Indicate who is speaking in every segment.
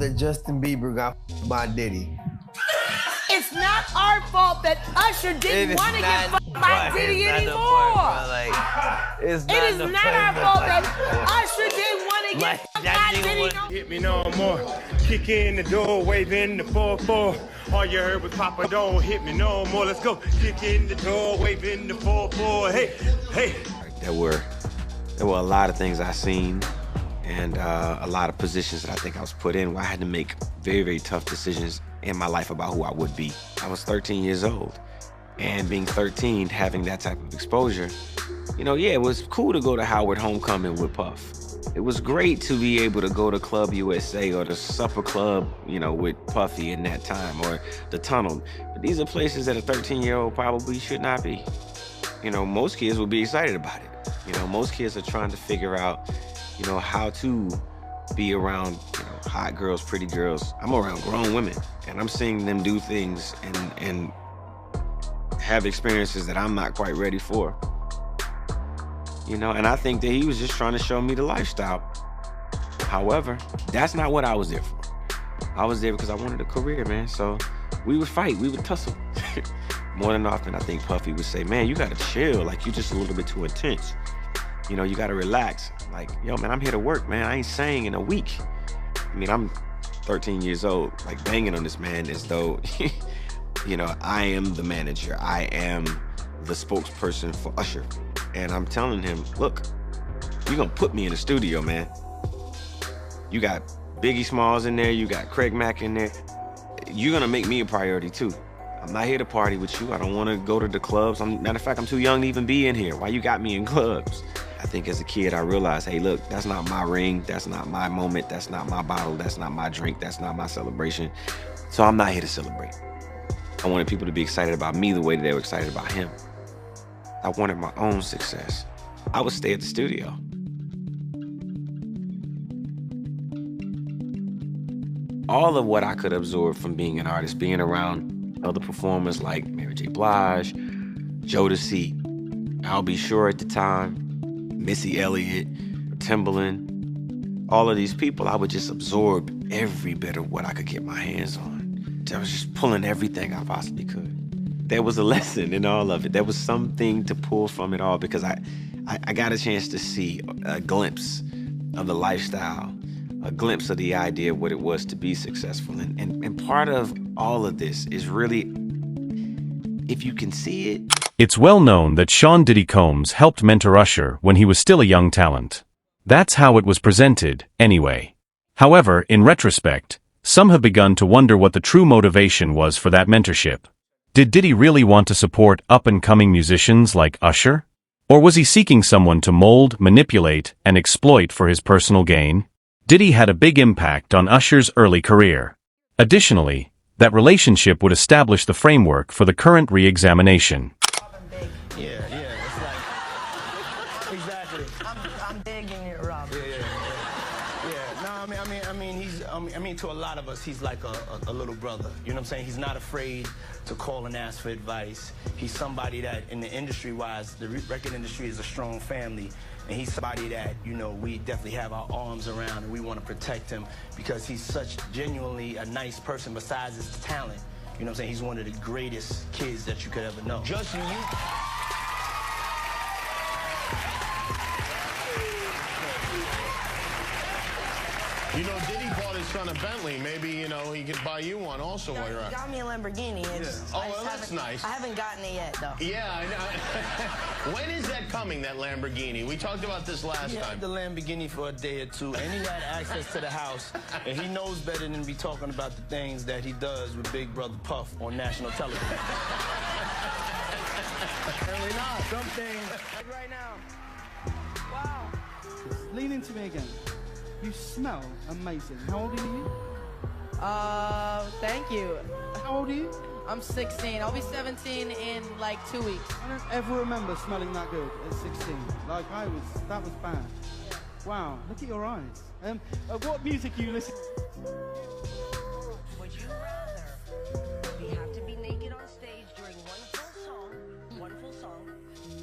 Speaker 1: that Justin Bieber got by Diddy.
Speaker 2: It's not our fault that Usher didn't want to get by Diddy anymore. It is not our fault that Usher didn't want to get by Diddy.
Speaker 3: Hit me no more. Kick in the door, waving the 4-4. All you heard was Papa, don't hit me no more. Let's go. Kick in the door, waving the 4-4. Hey, hey.
Speaker 4: There were a lot of things I seen and a lot of positions that I think I was put in where I had to make very, very tough decisions in my life about who I would be. I was 13 years old, and being 13, having that type of exposure, yeah, it was cool to go to Howard Homecoming with Puff. It was great to be able to go to Club USA or the Supper Club, with Puffy in that time, or the Tunnel. But these are places that a 13-year-old probably should not be. Most kids would be excited about it. Most kids are trying to figure out, how to be around, hot girls, pretty girls. I'm around grown women, and I'm seeing them do things and have experiences that I'm not quite ready for. And I think that he was just trying to show me the lifestyle. However, that's not what I was there for. I was there because I wanted a career, man. So we would fight, we would tussle. More than often, I think Puffy would say, man, you gotta chill. Like, you just a little bit too intense. You gotta relax. Like, yo, man, I'm here to work, man. I ain't sang in a week. I'm 13 years old, like banging on this man as though, I am the manager. I am the spokesperson for Usher. And I'm telling him, look, you're gonna put me in the studio, man. You got Biggie Smalls in there, you got Craig Mack in there. You're gonna make me a priority too. I'm not here to party with you. I don't wanna go to the clubs. Matter of fact, I'm too young to even be in here. Why you got me in clubs? I think as a kid, I realized, hey, look, that's not my ring. That's not my moment. That's not my bottle. That's not my drink. That's not my celebration. So I'm not here to celebrate. I wanted people to be excited about me the way that they were excited about him. I wanted my own success. I would stay at the studio. All of what I could absorb from being an artist, being around other performers like Mary J. Blige, Jodeci, I'll Be Sure at the time, Missy Elliott, Timbaland, all of these people, I would just absorb every bit of what I could get my hands on. I was just pulling everything I possibly could. There was a lesson in all of it. There was something to pull from it all because I got a chance to see a glimpse of the lifestyle, a glimpse of the idea of what it was to be successful. And part of all of this is really, if you can see it.
Speaker 5: It's well known that Sean Diddy Combs helped mentor Usher when he was still a young talent. That's how it was presented, anyway. However, in retrospect, some have begun to wonder what the true motivation was for that mentorship. Did Diddy really want to support up-and-coming musicians like Usher? Or was he seeking someone to mold, manipulate, and exploit for his personal gain? Diddy had a big impact on Usher's early career. Additionally, that relationship would establish the framework for the current re-examination.
Speaker 2: Yeah, it's like, exactly. I'm digging it, Rob.
Speaker 6: Yeah. No, I mean, to a lot of us, he's like a little brother. You know what I'm saying? He's not afraid to call and ask for advice. He's somebody that, in the industry-wise, the record industry is a strong family. And he's somebody that, we definitely have our arms around and we want to protect him because he's such genuinely a nice person besides his talent. You know what I'm saying? He's one of the greatest kids that you could ever know.
Speaker 3: Justin, Diddy bought his son a Bentley. Maybe, he could buy you one also while you're
Speaker 2: He
Speaker 3: out.
Speaker 2: got me a Lamborghini.
Speaker 3: Oh, well, that's nice.
Speaker 2: I haven't gotten it yet, though.
Speaker 3: Yeah, I know. When is that coming, that Lamborghini? We talked about this last
Speaker 6: He
Speaker 3: time.
Speaker 6: had the Lamborghini for a day or two, and he had access to the house, and he knows better than to be talking about the things that he does with Big Brother Puff on national television.
Speaker 3: Apparently not.
Speaker 6: Something.
Speaker 2: Like right now. Wow.
Speaker 7: Lean into me again. You smell amazing. How old are you?
Speaker 8: Thank you.
Speaker 7: How old are you?
Speaker 8: I'm 16. I'll be 17 in like 2 weeks.
Speaker 7: I don't ever remember smelling that good at 16. Like that was bad. Wow, look at your eyes. What music are you listening to?
Speaker 9: Would you rather we have to be naked on stage during one full song,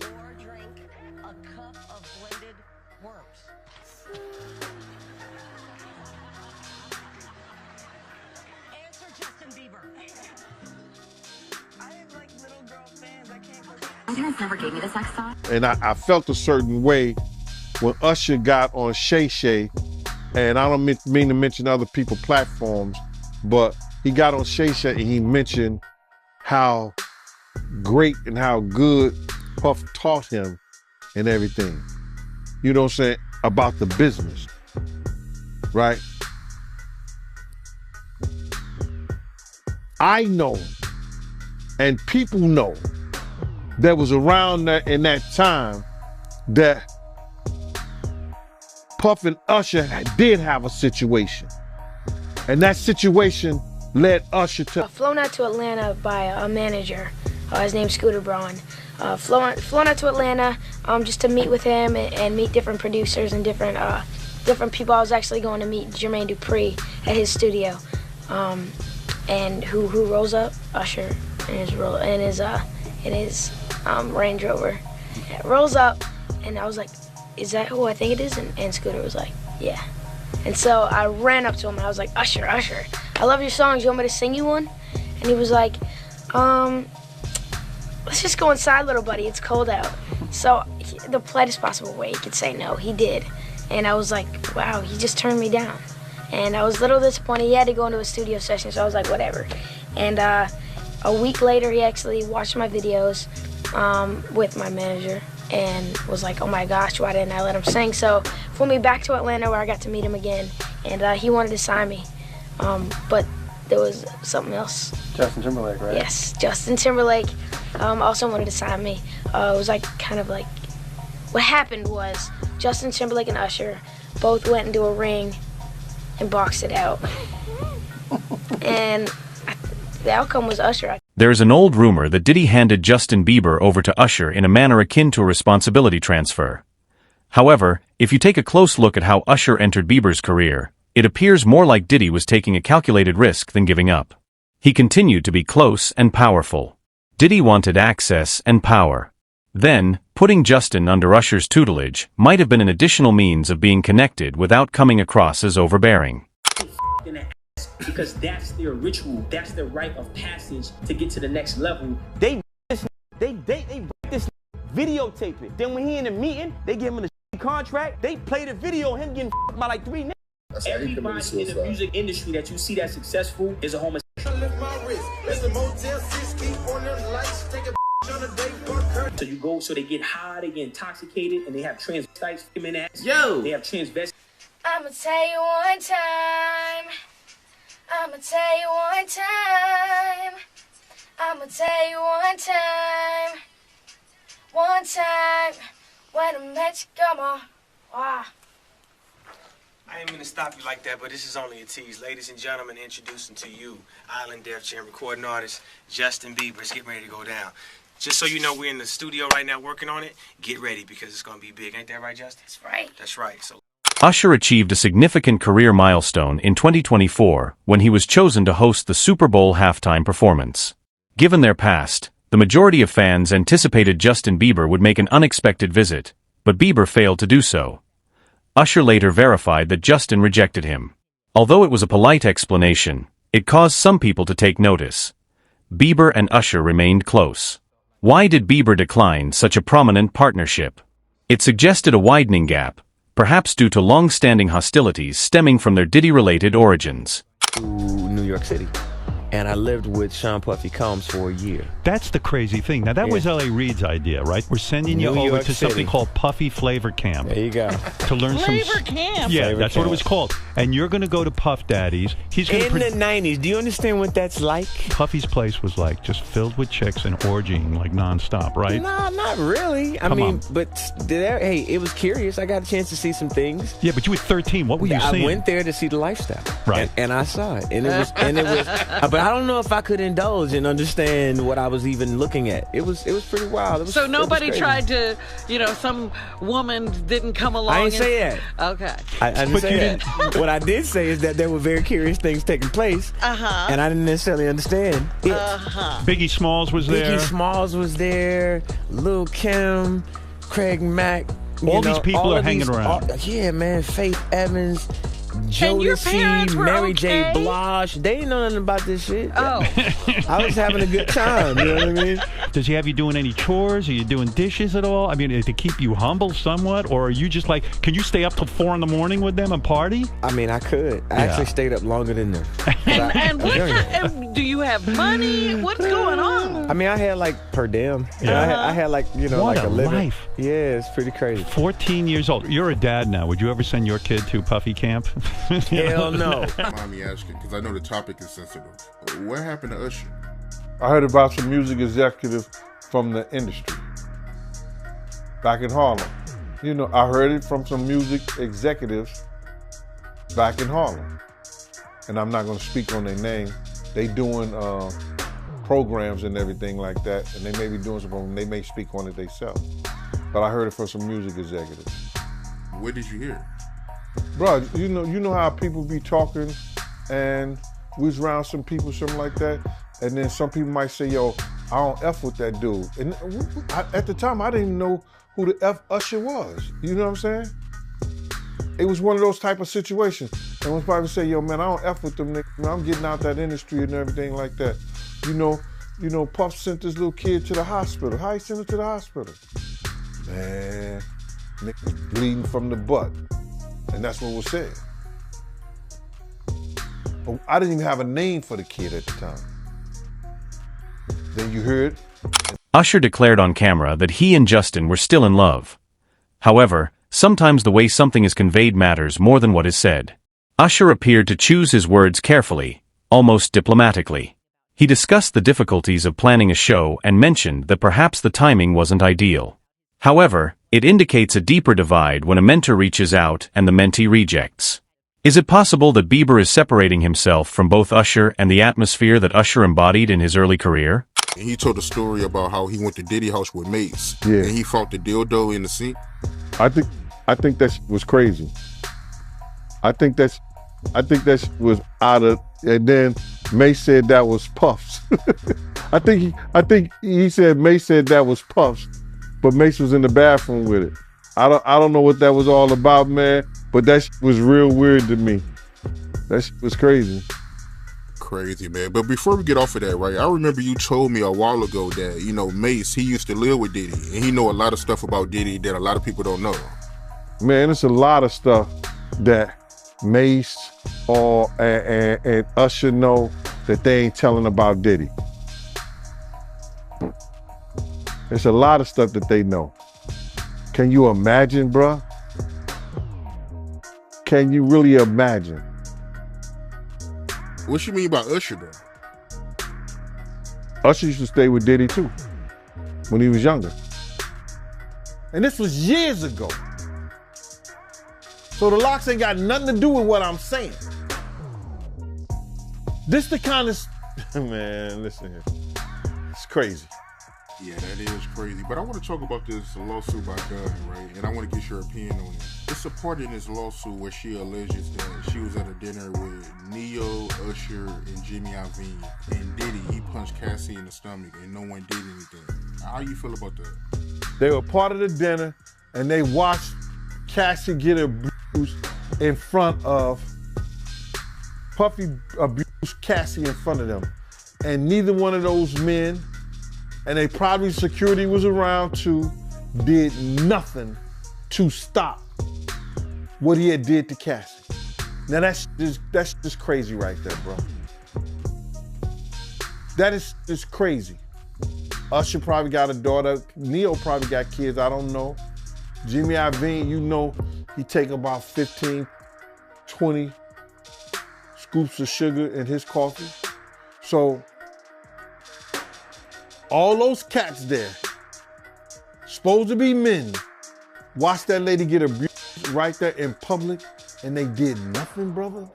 Speaker 9: or drink a cup of blended worms?
Speaker 10: My parents never gave me the sex talk.
Speaker 11: And I felt a certain way when Usher got on Shay Shay, and I don't mean to mention other people's platforms, but he got on Shay Shay and he mentioned how great and how good Puff taught him and everything. You know what I'm saying? About the business, right? I know, and people know, that was around in that time that Puff and Usher did have a situation. And that situation led Usher to...
Speaker 12: Flown out to Atlanta by a manager. His name's Scooter Braun. Flown out to Atlanta just to meet with him and meet different producers and different people. I was actually going to meet Jermaine Dupri at his studio. And who rolls up? Usher in his Range Rover. It rolls up, and I was like, is that who I think it is? And Scooter was like, yeah. And so I ran up to him and I was like, Usher, I love your songs. You want me to sing you one? And he was like, let's just go inside, little buddy. It's cold out. So the politest possible way he could say no, he did. And I was like, wow, he just turned me down. And I was a little disappointed. He had to go into a studio session, so I was like, whatever. And a week later, he actually watched my videos with my manager and was like, oh my gosh, why didn't I let him sing? So flew me back to Atlanta where I got to meet him again, and he wanted to sign me. But there was something else.
Speaker 13: Justin Timberlake, right?
Speaker 12: Yes, Justin Timberlake also wanted to sign me. It was like kind of like, what happened was Justin Timberlake and Usher both went into a ring and boxed it out. And the outcome was Usher.
Speaker 5: There's an old rumor that Diddy handed Justin Bieber over to Usher in a manner akin to a responsibility transfer. However, if you take a close look at how Usher entered Bieber's career, it appears more like Diddy was taking a calculated risk than giving up. He continued to be close and powerful. Diddy wanted access and power. Then, putting Justin under Usher's tutelage might have been an additional means of being connected without coming across as overbearing.
Speaker 14: Because that's their ritual, that's their rite of passage to get to the next level.
Speaker 6: They videotape it. Then when he in the meeting, they give him the contract. They play the video of him getting by like 3 niggas.
Speaker 14: Everybody in the music industry that you see that's successful is a homosexual. So you go, so they get high, they get intoxicated, and they have transvestites in ass.
Speaker 15: Yo!
Speaker 14: They have transvestites.
Speaker 12: I'ma tell you one time. I'ma tell you one time. I'ma tell you one time. One time when I met you, come on. Wow.
Speaker 16: I ain't mean to stop you like that, but this is only a tease. Ladies and gentlemen, introducing to you, Island Def Jam recording artist, Justin Bieber. It's getting ready to go down. Just so you know, we're in the studio right now working on it. Get ready because it's going to be big. Ain't that right, Justin?
Speaker 12: That's right.
Speaker 16: That's right. So.
Speaker 5: Usher achieved a significant career milestone in 2024 when he was chosen to host the Super Bowl halftime performance. Given their past, the majority of fans anticipated Justin Bieber would make an unexpected visit, but Bieber failed to do so. Usher later verified that Justin rejected him. Although it was a polite explanation, it caused some people to take notice. Bieber and Usher remained close. Why did Bieber decline such a prominent partnership? It suggested a widening gap, perhaps due to long-standing hostilities stemming from their Diddy-related origins.
Speaker 17: To New York City. And I lived with Sean Puffy Combs for a year.
Speaker 18: That's the crazy thing. Now, that was L.A. Reid's idea, right? We're sending you over to something called Puffy Flavor Camp.
Speaker 17: There you go.
Speaker 18: To learn
Speaker 8: Flavor Camp?
Speaker 18: Yeah,
Speaker 17: Flavor
Speaker 18: that's
Speaker 17: Camp.
Speaker 18: what it was called. And you're going to go to Puff Daddy's. He's going
Speaker 17: In the 90s, do you understand what that's like?
Speaker 18: Puffy's place was like just filled with chicks and orgying like nonstop, right?
Speaker 17: No, not really. I mean, but hey, it was curious. I got a chance to see some things.
Speaker 18: Yeah, but you were 13. What were you seeing?
Speaker 17: I went there to see the lifestyle.
Speaker 18: Right.
Speaker 17: And I saw it. And it was but I don't know if I could indulge and understand what I was even looking at. It was pretty wild.
Speaker 8: So nobody tried to, some woman didn't come along.
Speaker 17: I didn't say that.
Speaker 8: Okay.
Speaker 17: I didn't say that. What I did say is that there were very curious things taking place. And I didn't necessarily understand it.
Speaker 18: Biggie Smalls was there.
Speaker 17: Biggie Smalls was there. Lil' Kim, Craig Mack.
Speaker 18: All these people are hanging around.
Speaker 17: Yeah, man. Faith Evans, Jodeci,
Speaker 2: were
Speaker 17: Mary J.
Speaker 2: okay?
Speaker 17: Blige. They ain't know nothing about this shit.
Speaker 2: Oh.
Speaker 17: I was having a good time. You know what I mean?
Speaker 18: Does he have you doing any chores? Are you doing dishes at all? I mean, to keep you humble somewhat? Or are you just like, can you stay up till 4 a.m. with them and party?
Speaker 17: I mean, I could. I actually stayed up longer than them.
Speaker 2: And do you have money? What's going on?
Speaker 17: I mean, I had like per diem.
Speaker 18: Yeah.
Speaker 17: I had like,
Speaker 18: what
Speaker 17: like
Speaker 18: a
Speaker 17: living.
Speaker 18: life.
Speaker 17: Yeah, it's pretty crazy.
Speaker 18: 14 years old. You're a dad now. Would you ever send your kid to Puffy camp?
Speaker 17: Hell no.
Speaker 10: Mind me asking, because I know the topic is sensitive. What happened to Usher?
Speaker 11: I heard about some music executive from the industry back in Harlem. You know, I heard it from some music executives back in Harlem. And I'm not going to speak on their name. They doing programs and everything like that, and they may be doing something. They may speak on it themselves. But I heard it from some music executives.
Speaker 10: What did you hear?
Speaker 11: Bro, you know how people be talking, and we was around some people, something like that, and then some people might say, yo, I don't F with that dude. And at the time, I didn't even know who the F Usher was. You know what I'm saying? It was one of those type of situations. And when people say, yo, man, I don't F with them niggas. I'm getting out that industry and everything like that. You know, Puff sent this little kid to the hospital. How he sent him to the hospital? Man, niggas bleeding from the butt. And that's what was said. But I didn't even have a name for the kid at the time. Then you heard.
Speaker 5: Usher declared on camera that he and Justin were still in love. However, sometimes the way something is conveyed matters more than what is said. Usher appeared to choose his words carefully, almost diplomatically. He discussed the difficulties of planning a show and mentioned that perhaps the timing wasn't ideal. However, it indicates a deeper divide when a mentor reaches out and the mentee rejects. Is it possible that Bieber is separating himself from both Usher and the atmosphere that Usher embodied in his early career?
Speaker 10: And he told a story about how he went to Diddy house with Mace.
Speaker 11: Yeah.
Speaker 10: And he fought the dildo in the sink.
Speaker 11: I think that was crazy. I think that was out of, and then Mace said that was Puff's. I think he said Mace said that was Puff's, but Mace was in the bathroom with it. I don't know what that was all about, man, but that was real weird to me. That was crazy.
Speaker 10: Crazy, man. But before we get off of that, right, I remember you told me a while ago that, you know, Mace, he used to live with Diddy, and he know a lot of stuff about Diddy that a lot of people don't know.
Speaker 11: Man, it's a lot of stuff that Mace and Usher know that they ain't telling about Diddy. There's a lot of stuff that they know. Can you imagine, bruh? Can you really imagine?
Speaker 10: What you mean by Usher, though?
Speaker 11: Usher used to stay with Diddy, too, when he was younger. And this was years ago. So the locks ain't got nothing to do with what I'm saying. This the kind of, man, listen here. It's crazy.
Speaker 10: Yeah, that is crazy. But I want to talk about this lawsuit by Dunn, right? And I want to get your opinion on it. It's a part in this lawsuit where she alleges that she was at a dinner with Neo, Usher, and Jimmy Iovine. And Diddy, he punched Cassie in the stomach and no one did anything. How you feel about that?
Speaker 11: They were part of the dinner and they watched Cassie get abused in front of, Puffy abused Cassie in front of them. And neither one of those men, and they probably security was around too, did nothing to stop what he had did to Cassie. Now that's just crazy right there, bro. That is just crazy. Usher probably got a daughter. Neo probably got kids, I don't know. Jimmy Iovine, you know, he take about 15, 20 scoops of sugar in his coffee. So, all those cats there, supposed to be men, watch that lady get abused right there in public, and they did nothing, brother.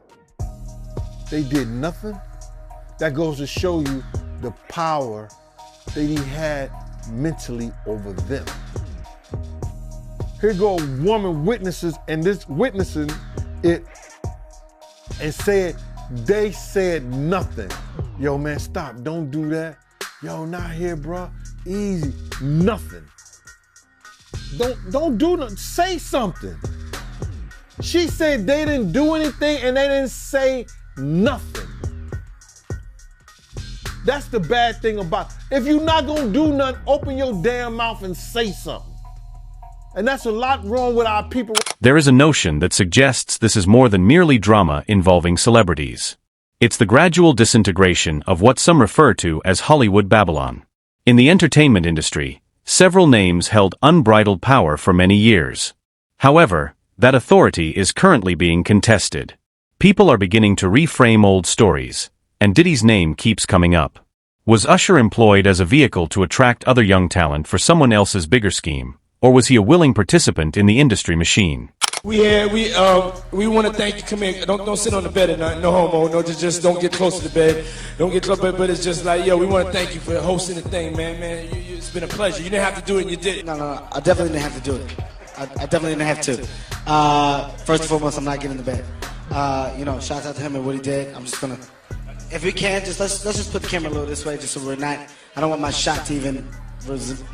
Speaker 11: They did nothing. That goes to show you the power that he had mentally over them. Here go a woman witnesses, and this witnessing it, and said, they said nothing. Yo, man, stop, don't do that. Yo, not here, bro. Easy. Nothing. Don't do nothing. Say something. She said they didn't do anything and they didn't say nothing. That's the bad thing about it. If you're not gonna do nothing, open your damn mouth and say something. And that's a lot wrong with our people.
Speaker 5: There is a notion that suggests this is more than merely drama involving celebrities. It's the gradual disintegration of what some refer to as Hollywood Babylon. In the entertainment industry, several names held unbridled power for many years. However, that authority is currently being contested. People are beginning to reframe old stories, and Diddy's name keeps coming up. Was Usher employed as a vehicle to attract other young talent for someone else's bigger scheme, or was he a willing participant in the industry machine?
Speaker 13: We want to thank you. Come here. Don't sit on the bed at night. No homo. No, just don't get close to the bed. Don't get close. But it's just like, yo, we want to thank you for hosting the thing, man. It's been a pleasure. You didn't have to do it, and you did.
Speaker 15: No. I definitely didn't have to do it. I definitely didn't have to. First and foremost, I'm not getting in the bed. Shout out to him and what he did. I'm just gonna, if we can, let's just put the camera a little this way, just so we're not. I don't want my shot to even,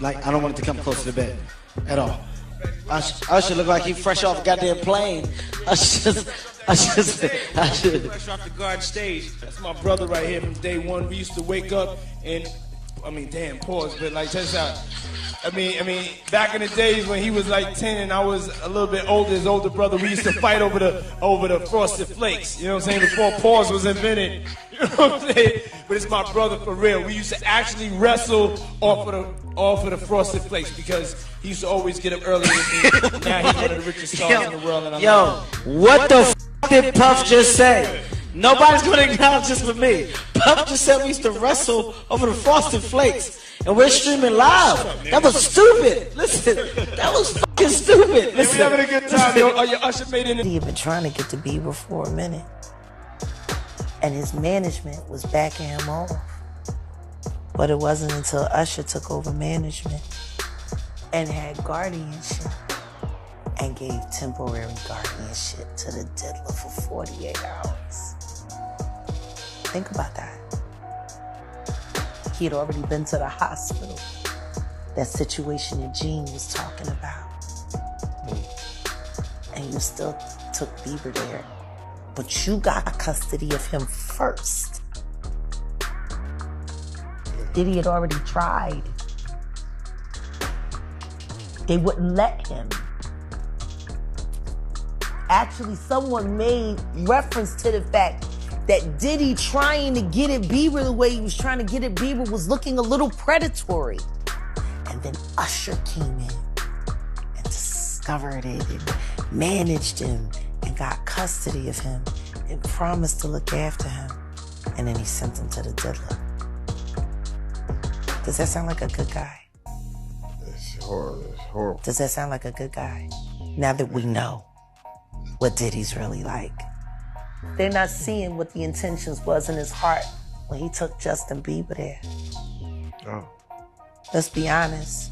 Speaker 15: I don't want it to come close to the bed at all. Usher look like he fresh off a goddamn plane. Usher.
Speaker 13: Fresh off the garden stage. That's my brother right here from day one. We used to wake up and, pause, but like, check this out. Back in the days when he was like 10 and I was a little bit older, his older brother, we used to fight over the Frosted Flakes. You know what I'm saying? Before pause was invented. You know what I'm saying? But it's my brother for real. We used to actually wrestle off of the Frosted Flakes because he used to always get up early with me. Now he's one of the richest stars in the world. And
Speaker 15: What the f did Puff just say? Nobody's gonna acknowledge this but me. Puff just said we used to wrestle over the Frosted Flakes. And we're streaming live. That was stupid. Listen, that was fucking stupid. Listen.
Speaker 13: We're having a good time, yo. Your Usher made it.
Speaker 19: He had been trying to get to Bieber for a minute. And his management was backing him off. But it wasn't until Usher took over management and had guardianship and gave temporary guardianship to the diddler for 48 hours. Think about that. He had already been to the hospital. That situation that Gene was talking about. And you still took Bieber there. But you got custody of him first. Diddy had already tried. They wouldn't let him. Actually, someone made reference to the fact that Diddy trying to get at Bieber the way he was trying to get at Bieber was looking a little predatory. And then Usher came in and discovered it and managed him and got custody of him and promised to look after him. And then he sent him to the diddler. Does that sound like a good guy?
Speaker 11: It's horrible.
Speaker 19: Does that sound like a good guy? Now that we know what Diddy's really like. They're not seeing what the intentions was in his heart when he took Justin Bieber there.
Speaker 11: Oh.
Speaker 19: Let's be honest.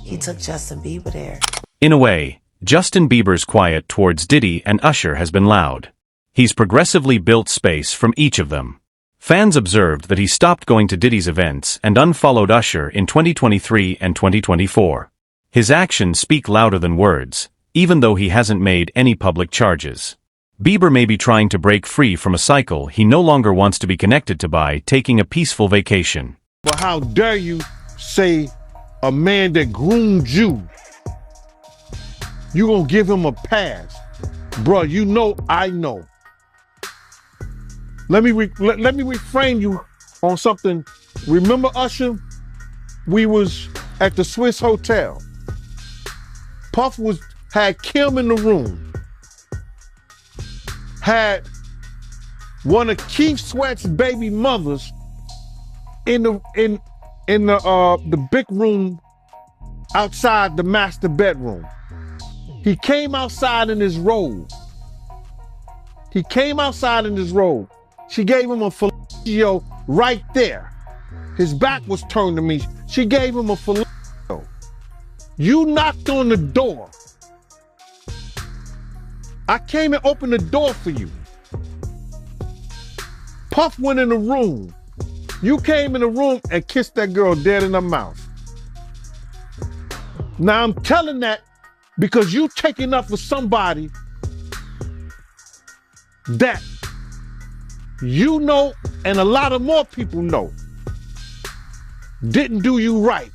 Speaker 19: He took Justin Bieber there.
Speaker 5: In a way, Justin Bieber's quiet towards Diddy and Usher has been loud. He's progressively built space from each of them. Fans observed that he stopped going to Diddy's events and unfollowed Usher in 2023 and 2024. His actions speak louder than words, even though he hasn't made any public charges. Bieber may be trying to break free from a cycle he no longer wants to be connected to by taking a peaceful vacation.
Speaker 11: But how dare you say a man that groomed you, you gonna give him a pass? Bruh, you know I know. Let me reframe you on something. Remember Usher? We was at the Swiss Hotel. Puff had Kim in the room. Had one of Keith Sweat's baby mothers in the big room outside the master bedroom. He came outside in his robe. She gave him a fellatio right there. His back was turned to me. She gave him a fellatio. You knocked on the door. I came and opened the door for you. Puff went in the room. You came in the room and kissed that girl dead in her mouth. Now I'm telling that Because you taking up for somebody that you know and a lot of more people know didn't do you right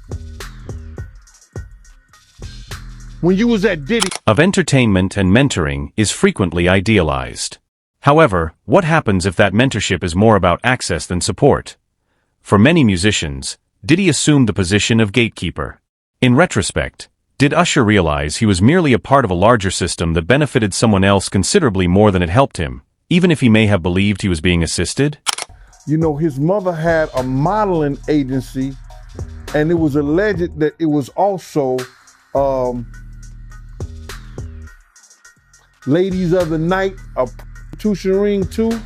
Speaker 11: when you was at Diddy.
Speaker 5: Of entertainment and mentoring is frequently idealized. However, what happens if that mentorship is more about access than support? For many musicians, Diddy assumed the position of gatekeeper. In retrospect, did Usher realize he was merely a part of a larger system that benefited someone else considerably more than it helped him, even if he may have believed he was being assisted?
Speaker 11: You know, his mother had a modeling agency, and it was alleged that it was also ladies of the night, a prostitution ring too,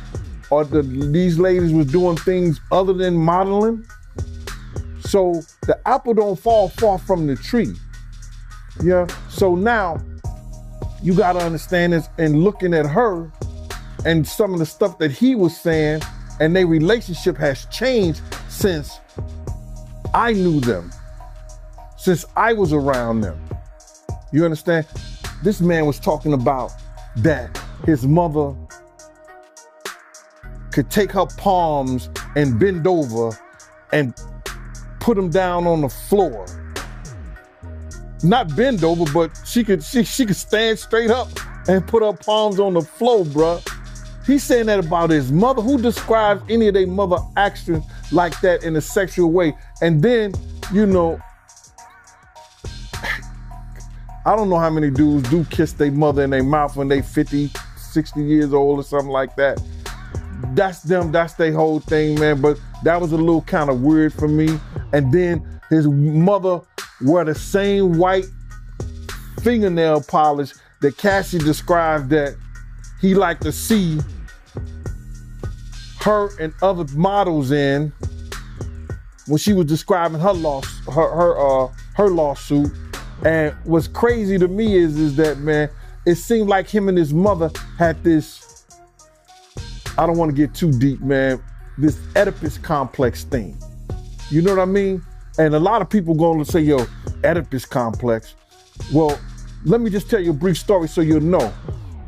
Speaker 11: or these ladies was doing things other than modeling. So the apple don't fall far from the tree. Yeah. So now you gotta understand this, and looking at her and some of the stuff that he was saying, and their relationship has changed since I knew them, since I was around them. You understand? This man was talking about that his mother could take her palms and bend over and put them down on the floor. Not bend over, but she could stand straight up and put her palms on the floor, bruh. He's saying that about his mother. Who describes any of their mother actions like that in a sexual way? And then, you know, I don't know how many dudes do kiss their mother in their mouth when they 50, 60 years old or something like that. That's them, that's their whole thing, man. But that was a little kind of weird for me. And then his mother wore the same white fingernail polish that Cassie described that he liked to see her and other models in when she was describing her lawsuit. And what's crazy to me is that, man, it seemed like him and his mother had this, I don't want to get too deep, man, this Oedipus complex thing. You know what I mean? And a lot of people going to say, yo, Oedipus complex. Well, let me just tell you a brief story so you'll know.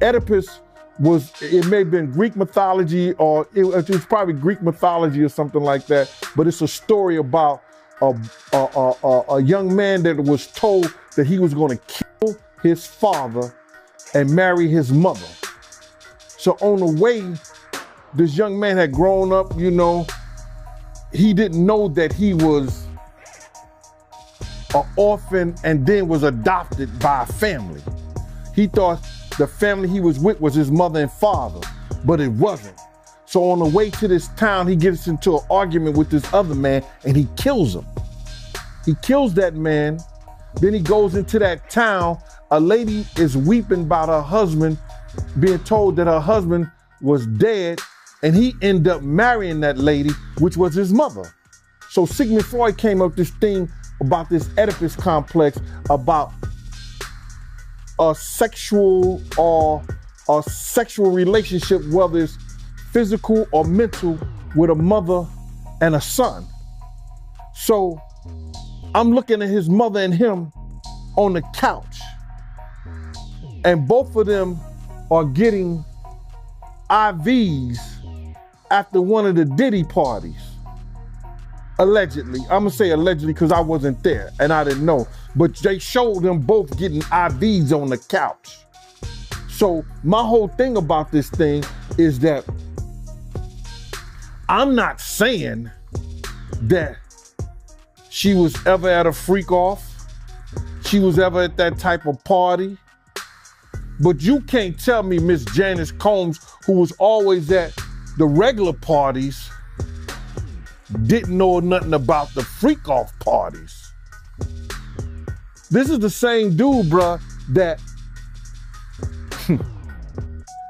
Speaker 11: Oedipus was, it may have been Greek mythology, or it was probably Greek mythology or something like that, but it's a story about a young man that was told that he was going to kill his father and marry his mother. So on the way, this young man had grown up, you know, he didn't know that he was an orphan and then was adopted by a family. He thought the family he was with was his mother and father, but it wasn't. So on the way to this town, he gets into an argument with this other man and he kills him. He kills that man. Then he goes into that town. A lady is weeping about her husband, being told that her husband was dead, and he ended up marrying that lady, which was his mother. So Sigmund Freud came up with this thing about this Oedipus complex, about a sexual relationship, whether it's physical or mental, with a mother and a son. So I'm looking at his mother and him on the couch, and both of them are getting IVs after one of the Diddy parties. Allegedly. I'm gonna say allegedly because I wasn't there and I didn't know, but they showed them both getting IVs on the couch. So my whole thing about this thing is that I'm not saying that she was ever at a freak off, she was ever at that type of party, but you can't tell me Miss Janice Combs, who was always at the regular parties, didn't know nothing about the freak off parties. This is the same dude, bruh, that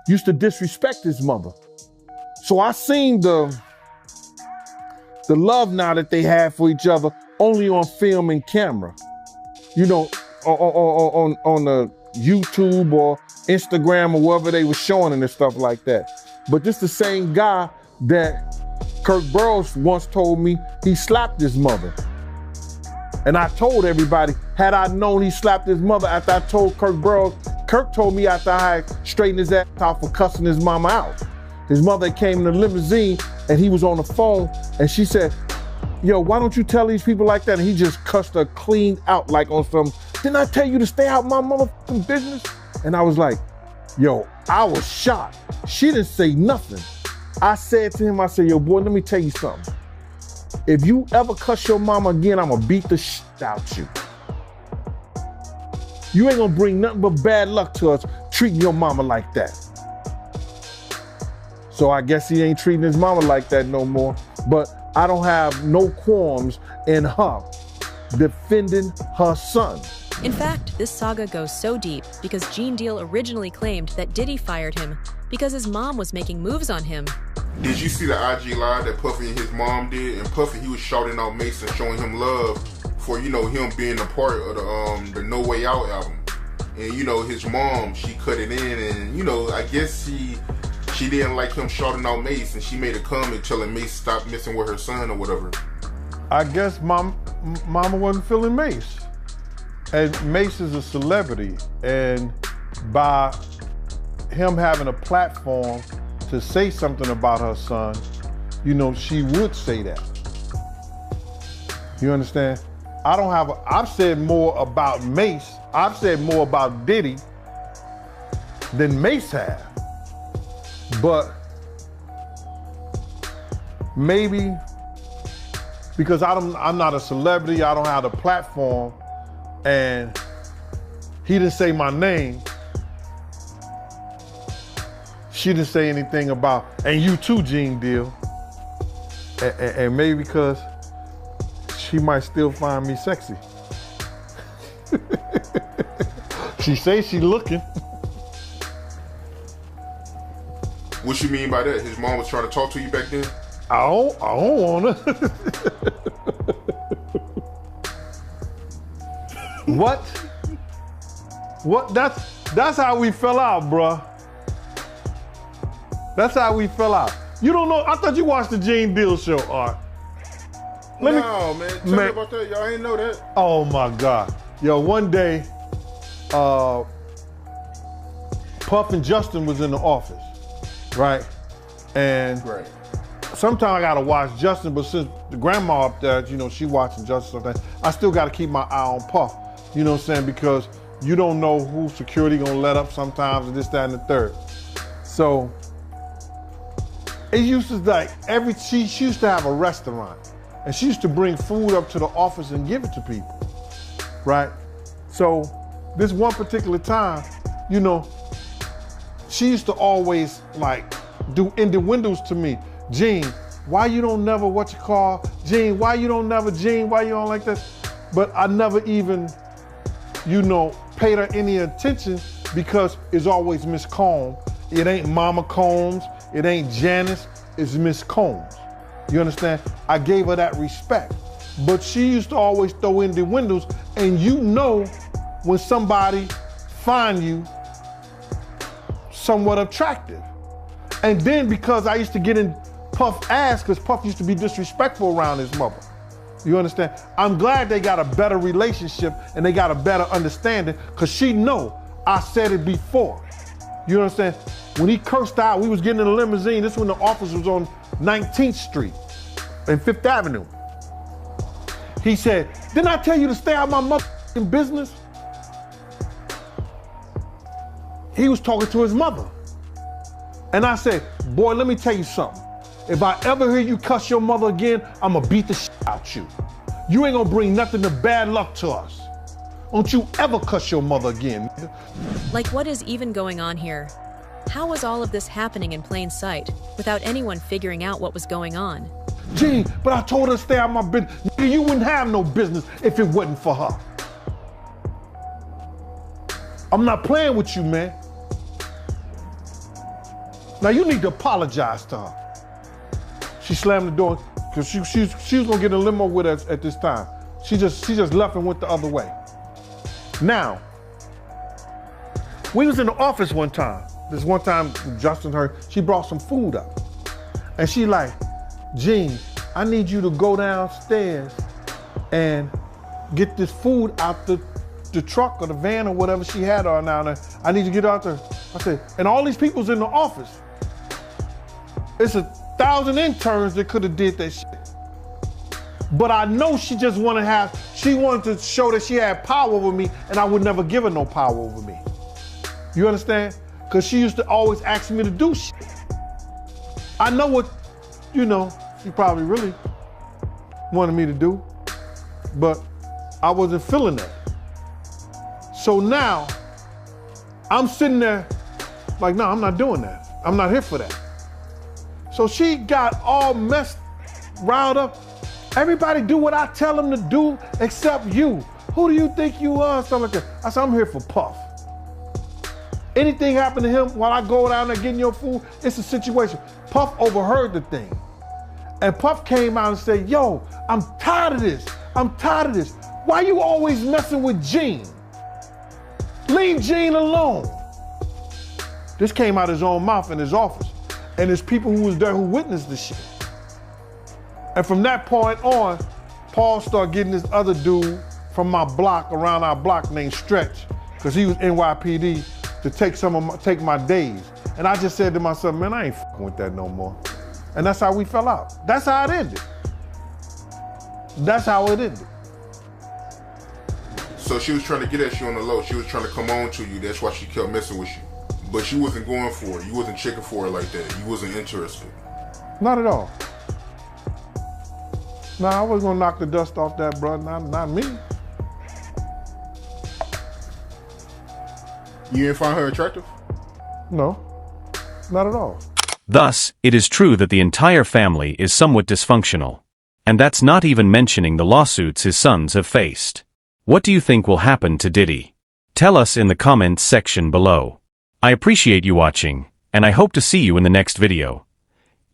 Speaker 11: used to disrespect his mother. So I seen the love now that they have for each other only on film and camera. You know, on the YouTube or Instagram or wherever they were showing it and stuff like that. But this the same guy that Kirk Burrows once told me he slapped his mother. And I told everybody, had I known he slapped his mother after I told Kirk Burroughs, Kirk told me after I had straightened his ass out for cussing his mama out. His mother came in the limousine and he was on the phone and she said, yo, why don't you tell these people like that? And he just cussed her clean out like on some, didn't I tell you to stay out my motherfucking business? And I was like, yo, I was shocked. She didn't say nothing. I said to him, I said, yo, boy, let me tell you something. If you ever cuss your mama again, I'm gonna beat the shit out you. You ain't gonna bring nothing but bad luck to us treating your mama like that. So I guess he ain't treating his mama like that no more. But I don't have no qualms in her defending her son.
Speaker 20: In fact, this saga goes so deep because Gene Deal originally claimed that Diddy fired him because his mom was making moves on him.
Speaker 10: Did you see the IG live that Puffy and his mom did? And Puffy, he was shouting out Mason, showing him love for, you know, him being a part of the No Way Out album. And, you know, his mom, she cut it in and, you know, I guess she didn't like him shouting out Mace and she made a comment telling Mace stop messing with her son or whatever.
Speaker 11: I guess mama wasn't feeling Mace. And Mace is a celebrity. And by him having a platform to say something about her son, you know, she would say that. You understand? I've said more about Mace, I've said more about Diddy than Mace have. But maybe because I'm not a celebrity, I don't have the platform, and he didn't say my name, she didn't say anything about, and you too, Gene Deal. And maybe because she might still find me sexy. She say she looking.
Speaker 10: What you mean by that? His mom was trying to talk to you back then?
Speaker 11: I don't wanna. What? What? That's how we fell out, bruh. That's how we fell out. You don't know? I thought you watched the Gene Deal show, Art.
Speaker 10: Man, tell me about that. Y'all ain't know that.
Speaker 11: Oh my God. Yo, one day, Puff and Justin was in the office, right? And sometimes I gotta watch Justin, but since the grandma up there, you know, she watching Justin sometimes, I still gotta keep my eye on Puff. You know what I'm saying? Because you don't know who security gonna let up sometimes, and this, that, and the third. So, it used to like, she used to have a restaurant, and she used to bring food up to the office and give it to people, right? So, this one particular time, you know, she used to always like do innuendos to me. Gene, why you don't never Gene, why you don't like that? But I never even, you know, paid her any attention because it's always Miss Combs. It ain't Mama Combs, it ain't Janice, it's Miss Combs. You understand? I gave her that respect. But she used to always throw in the windows, and you know when somebody find you somewhat attractive. And then because I used to get in Puff's ass, because Puff used to be disrespectful around his mother. You understand? I'm glad they got a better relationship and they got a better understanding, because she know I said it before. You understand? When he cursed out, we was getting in a limousine. This when the office was on 19th Street and 5th Avenue. He said, didn't I tell you to stay out of my motherfucking business? He was talking to his mother. And I said, boy, let me tell you something. If I ever hear you cuss your mother again, I'm gonna beat the shit out you. You ain't gonna bring nothing but bad luck to us. Don't you ever cuss your mother again.
Speaker 20: Like, what is even going on here? How was all of this happening in plain sight without anyone figuring out what was going on?
Speaker 11: Gene, but I told her to stay out of my business. Nigga, you wouldn't have no business if it wasn't for her. I'm not playing with you, man. Now you need to apologize to her. She slammed the door because she was gonna get in a limo with us at this time. She just left and went the other way. Now, we was in the office one time. This one time, Justin heard, she brought some food up. And she like, Gene, I need you to go downstairs and get this food out the truck or the van or whatever she had on down there. I need to get out there. I said, and all these people's in the office. It's 1,000 interns that could have did that shit. But I know she just she wanted to show that she had power over me, and I would never give her no power over me. You understand? Because she used to always ask me to do shit. I know what, she probably really wanted me to do, but I wasn't feeling that. So now, I'm sitting there like, no, I'm not doing that. I'm not here for that. So she got all riled up. Everybody do what I tell them to do except you. Who do you think you are? Stuff like that. I said, I'm here for Puff. Anything happen to him while I go down there getting your food, it's a situation. Puff overheard the thing. And Puff came out and said, yo, I'm tired of this. I'm tired of this. Why you always messing with Gene? Leave Gene alone. This came out his own mouth in his office. And there's people who was there who witnessed this shit. And from that point on, Paul started getting this other dude from my block, around our block, named Stretch, because he was NYPD, to take my days. And I just said to myself, man, I ain't fucking with that no more. And that's how we fell out. That's how it ended. That's how it ended.
Speaker 10: So she was trying to get at you on the low. She was trying to come on to you. That's why she kept messing with you. But she wasn't going for it. You wasn't checking for it like that. You wasn't interested.
Speaker 11: Not at all. Nah, I wasn't gonna knock the dust off that, bro. Not me.
Speaker 10: You didn't find her attractive?
Speaker 11: No, not at all.
Speaker 5: Thus, it is true that the entire family is somewhat dysfunctional. And that's not even mentioning the lawsuits his sons have faced. What do you think will happen to Diddy? Tell us in the comments section below. I appreciate you watching, and I hope to see you in the next video.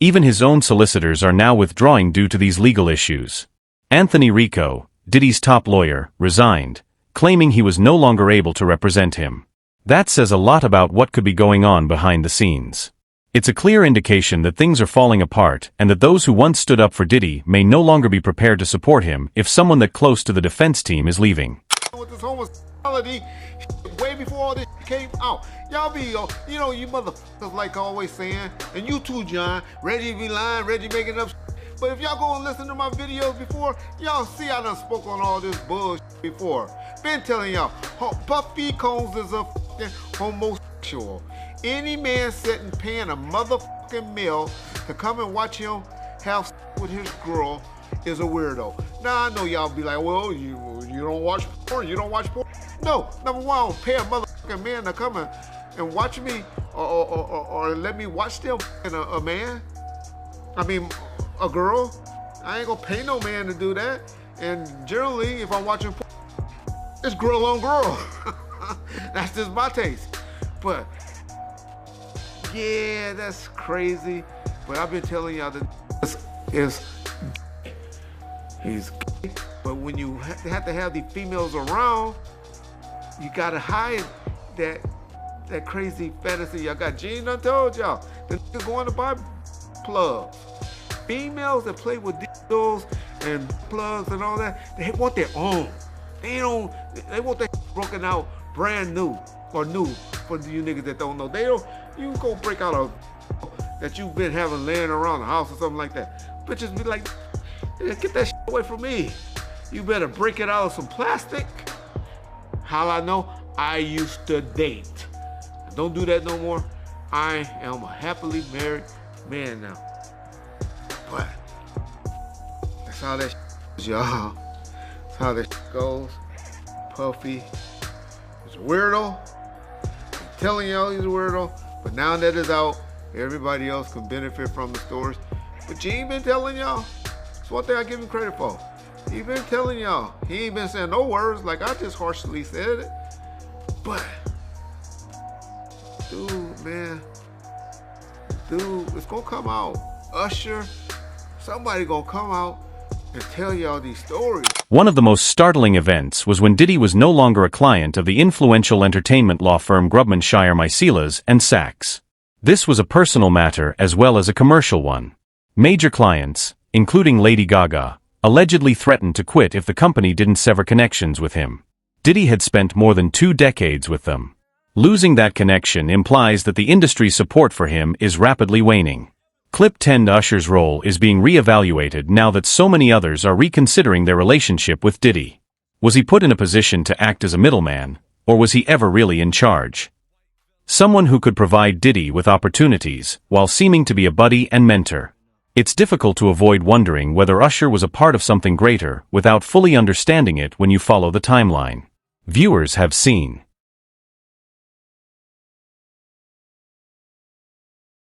Speaker 5: Even his own solicitors are now withdrawing due to these legal issues. Anthony Rico, Diddy's top lawyer, resigned, claiming he was no longer able to represent him. That says a lot about what could be going on behind the scenes. It's a clear indication that things are falling apart and that those who once stood up for Diddy may no longer be prepared to support him if someone that close to the defense team is leaving.
Speaker 21: With this homosexuality, way before all this came out. Y'all be, you motherfuckers like always saying, and you too, John, Reggie be lying, Reggie making up. But if y'all go and listen to my videos before, y'all see I done spoke on all this bullshit before. Been telling y'all, Puffy Combs is a fucking homosexual. Any man sitting paying a motherfucking meal to come and watch him have with his girl is a weirdo. Now I know y'all be like, well, you don't watch porn, you don't watch porn. No, number one, I don't pay a motherfucking man to come and watch me or let me watch them a man. I mean, a girl. I ain't gonna pay no man to do that. And generally, if I'm watching porn, it's girl on girl. That's just my taste. But yeah, that's crazy. But I've been telling y'all that he's gay. But when you have to have these females around, you gotta hide that crazy fantasy. I got Gene done told y'all. The niggas going to buy plugs. Females that play with dildos and plugs and all that, they want their own. They want that broken out brand new or new for you niggas that don't know. You go break out a that you've been having laying around the house or something like that. Bitches be like, get that shit away from me. You better break it out of some plastic. How I know? I used to date. Don't do that no more. I am a happily married man now. But that's how that goes, y'all. That's how that goes. Puffy is a weirdo. I'm telling y'all he's a weirdo. But now that it's out, everybody else can benefit from the stories. But Gene been telling y'all. That's one thing I give him credit for. He been telling y'all. He ain't been saying no words like I just harshly said it. But, dude, man. Dude, it's gonna come out. Usher, somebody gonna come out and tell y'all these stories.
Speaker 5: One of the most startling events was when Diddy was no longer a client of the influential entertainment law firm Grubman Shire Mycelas and Sachs. This was a personal matter as well as a commercial one. Major clients, including Lady Gaga, allegedly threatened to quit if the company didn't sever connections with him. Diddy had spent more than 2 decades with them. Losing that connection implies that the industry's support for him is rapidly waning. Clip 10. Usher's role is being re-evaluated now that so many others are reconsidering their relationship with Diddy. Was he put in a position to act as a middleman, or was he ever really in charge? Someone who could provide Diddy with opportunities, while seeming to be a buddy and mentor. It's difficult to avoid wondering whether Usher was a part of something greater without fully understanding it when you follow the timeline. Viewers have seen